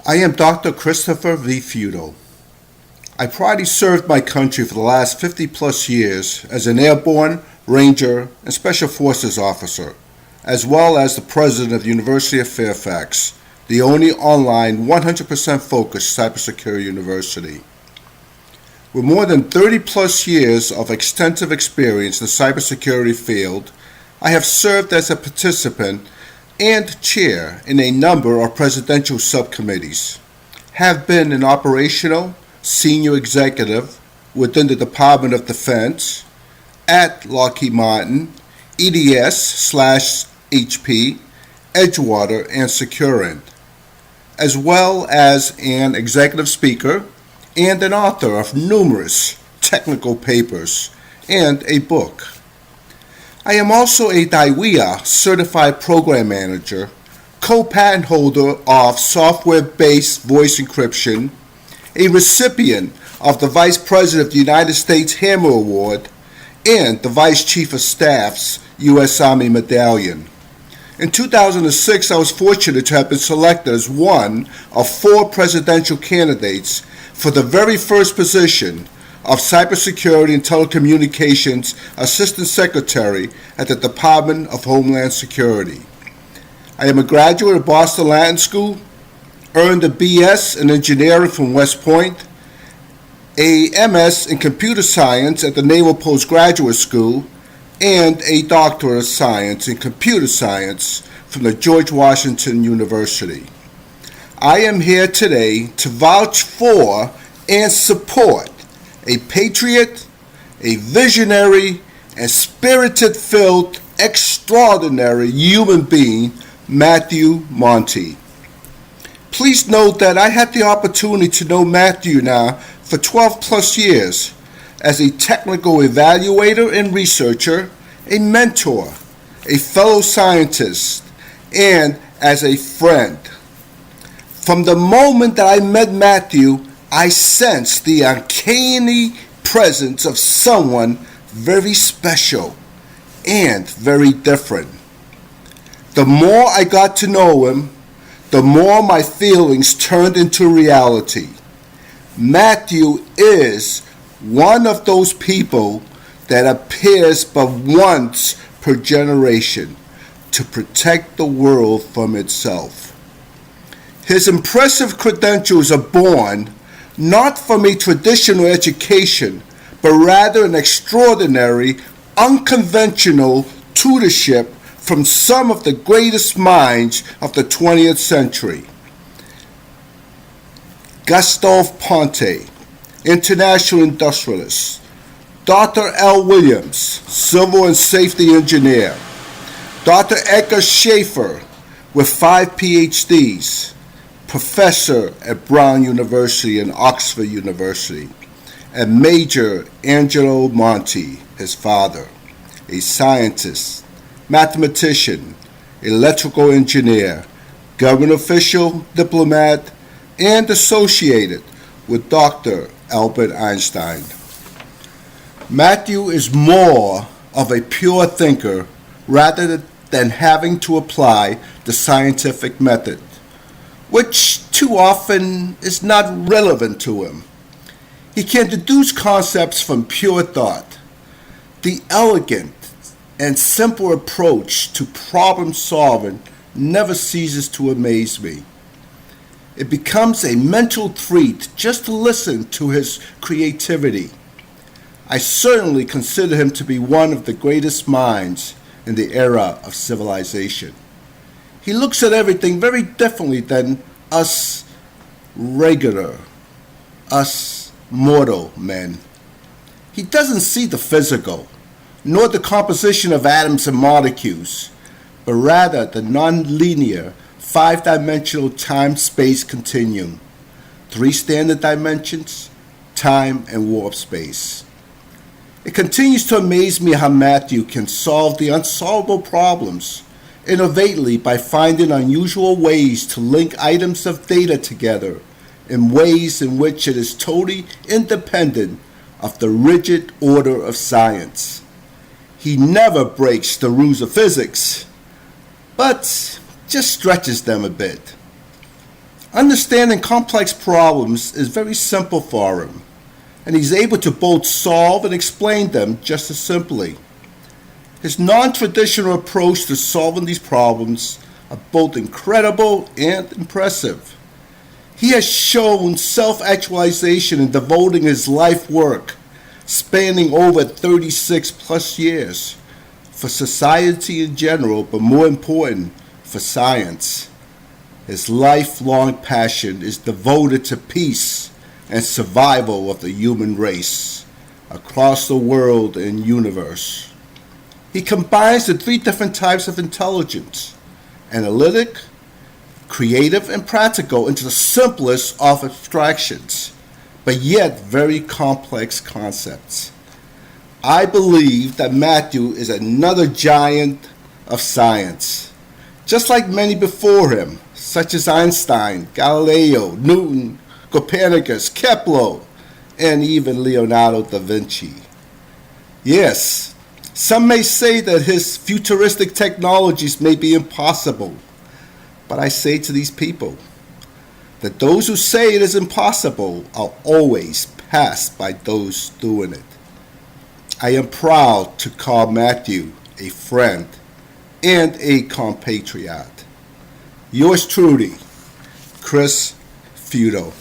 I am Dr. Christopher V Feudo. I proudly served my country for the last 50 plus years as an airborne, ranger, and special forces officer, as well as the president of the University of Fairfax, the only online 100% focused cybersecurity university. With more than 30 plus years of extensive experience in the cybersecurity field, I have served as a participant and chair in a number of presidential subcommittees, have been an operational senior executive within the Department of Defense, at Lockheed Martin, EDS/HP, Edgewater, and Securant, as well as an executive speaker and an author of numerous technical papers and a book. I am also a DIWEA certified program manager, co-patent holder of software-based voice encryption, a recipient of the Vice President of the United States Hammer Award, and the Vice Chief of Staff's U.S. Army Medallion. In 2006, I was fortunate to have been selected as one of 4 presidential candidates for the very first position of Cybersecurity and Telecommunications Assistant Secretary at the Department of Homeland Security. I am a graduate of Boston Latin School, earned a BS in Engineering from West Point, a MS in Computer Science at the Naval Postgraduate School, and a Doctorate of Science in Computer Science from the George Washington University. I am here today to vouch for and support a patriot, a visionary, and spirited-filled, extraordinary human being, Matthew Monti. Please note that I had the opportunity to know Matthew now for 12 plus years as a technical evaluator and researcher, a mentor, a fellow scientist, and as a friend. From the moment that I met Matthew, I sensed the uncanny presence of someone very special and very different. The more I got to know him, the more my feelings turned into reality. Matthew is one of those people that appears but once per generation to protect the world from itself. His impressive credentials are born not from a traditional education, but rather an extraordinary, unconventional tutorship from some of the greatest minds of the 20th century. Gustave Ponte, international industrialist. Dr. L. Williams, civil and safety engineer. Dr. Edgar Schaefer, with 5 PhDs. Professor at Brown University and Oxford University, and Major Angelo Monti, his father, a scientist, mathematician, electrical engineer, government official, diplomat, and associated with Dr. Albert Einstein. Matthew is more of a pure thinker rather than having to apply the scientific method, which too often is not relevant to him. He can deduce concepts from pure thought. The elegant and simple approach to problem solving never ceases to amaze me. It becomes a mental treat just to listen to his creativity. I certainly consider him to be one of the greatest minds in the era of civilization. He looks at everything very differently than us mortal men. He doesn't see the physical, nor the composition of atoms and molecules, but rather the non-linear 5-dimensional time-space continuum, 3 standard dimensions, time and warp space. It continues to amaze me how Matthew can solve the unsolvable problems innovatively by finding unusual ways to link items of data together in ways in which it is totally independent of the rigid order of science. He never breaks the rules of physics, but just stretches them a bit. Understanding complex problems is very simple for him, and he's able to both solve and explain them just as simply. His non-traditional approach to solving these problems are both incredible and impressive. He has shown self-actualization in devoting his life work, spanning over 36 plus years, for society in general, but more important, for science. His lifelong passion is devoted to peace and survival of the human race across the world and universe. He combines the three different types of intelligence: analytic, creative, and practical, into the simplest of abstractions, but yet very complex concepts. I believe that Matthew is another giant of science, just like many before him, such as Einstein, Galileo, Newton, Copernicus, Kepler, and even Leonardo da Vinci. Yes, some may say that his futuristic technologies may be impossible, but I say to these people that those who say it is impossible are always passed by those doing it. I am proud to call Matthew a friend and a compatriot. Yours truly, Chris Feudo.